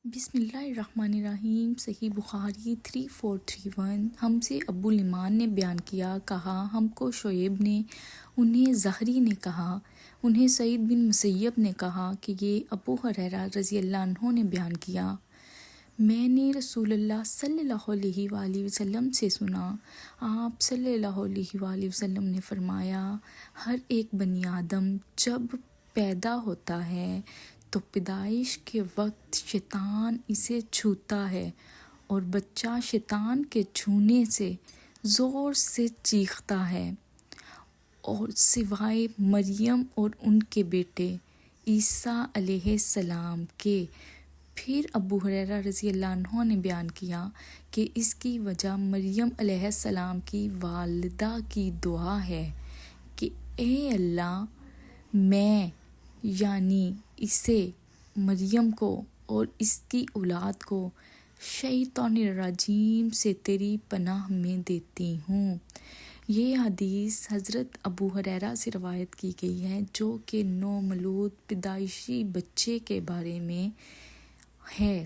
بسم اللہ الرحمن الرحیم۔ صحیح بخاری 3431۔ ہم سے ابو الیمان نے بیان کیا، کہا ہم کو شعیب نے، انہیں زہری نے کہا، انہیں سعید بن مسیب نے کہا کہ یہ ابو ہریرہ رضی اللہ عنہ نے بیان کیا، میں نے رسول اللہ صلی اللہ علیہ وآلہ وسلم سے سنا، آپ صلی اللہ علیہ وآلہ وسلم نے فرمایا، ہر ایک بنی آدم جب پیدا ہوتا ہے تو پیدائش کے وقت شیطان اسے چھوتا ہے اور بچہ شیطان کے چھونے سے زور سے چیختا ہے، اور سوائے مریم اور ان کے بیٹے عیسیٰ علیہ السلام کے۔ پھر ابو ہریرہ رضی اللہ عنہ نے بیان کیا کہ اس کی وجہ مریم علیہ السلام کی والدہ کی دعا ہے کہ اے اللہ، میں یعنی اسے، مریم کو اور اس کی اولاد کو شیطان الرجیم سے تیری پناہ میں دیتی ہوں۔ یہ حدیث حضرت ابو ہریرہ سے روایت کی گئی ہے، جو کہ نومولود پیدائشی بچے کے بارے میں ہے۔